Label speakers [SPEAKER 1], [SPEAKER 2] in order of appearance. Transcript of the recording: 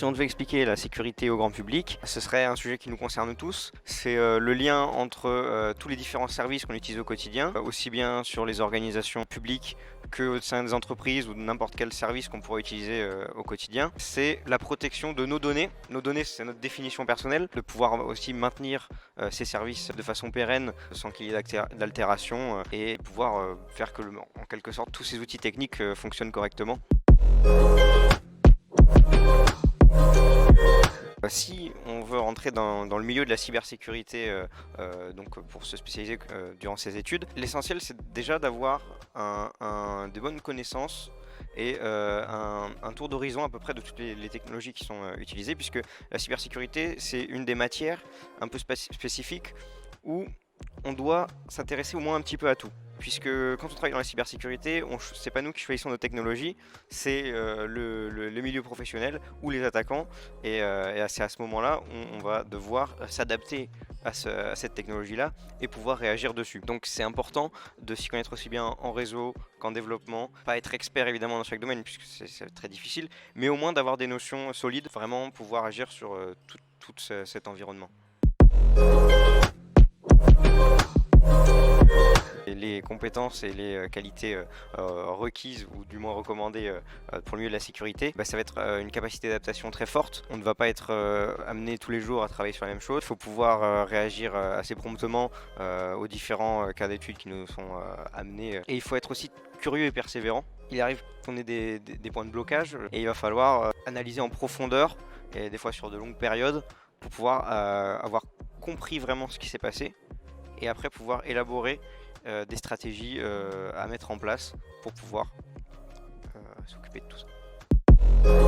[SPEAKER 1] si on devait expliquer la sécurité au grand public, ce serait un sujet qui nous concerne tous. C'est le lien entre tous les différents services qu'on utilise au quotidien, aussi bien sur les organisations publiques que au sein des entreprises ou de n'importe quel service qu'on pourrait utiliser au quotidien. C'est la protection de nos données. Nos données, c'est notre définition personnelle, de pouvoir aussi maintenir ces services de façon pérenne sans qu'il y ait d'altération et pouvoir faire que, en quelque sorte, tous ces outils techniques fonctionnent correctement. Si on veut rentrer dans le milieu de la cybersécurité, donc pour se spécialiser durant ses études, l'essentiel c'est déjà d'avoir des bonnes connaissances et un tour d'horizon à peu près de toutes les technologies qui sont utilisées, puisque la cybersécurité c'est une des matières un peu spécifiques où on doit s'intéresser au moins un petit peu à tout. Puisque quand on travaille dans la cybersécurité, c'est pas nous qui choisissons nos technologies, c'est le milieu professionnel ou les attaquants. Et c'est à ce moment-là on va devoir s'adapter à cette technologie-là et pouvoir réagir dessus. Donc c'est important de s'y connaître aussi bien en réseau qu'en développement. Pas être expert évidemment dans chaque domaine puisque c'est très difficile, mais au moins d'avoir des notions solides, vraiment pouvoir agir sur tout cet environnement. Les compétences et les qualités requises ou du moins recommandées pour le milieu de la sécurité, ça va être une capacité d'adaptation très forte. On ne va pas être amené tous les jours à travailler sur la même chose. Il faut pouvoir réagir assez promptement aux différents cas d'études qui nous sont amenés. Et il faut être aussi curieux et persévérant. Il arrive qu'on ait des points de blocage et il va falloir analyser en profondeur et des fois sur de longues périodes pour pouvoir avoir compris vraiment ce qui s'est passé et après pouvoir élaborer des stratégies à mettre en place pour pouvoir s'occuper de tout ça.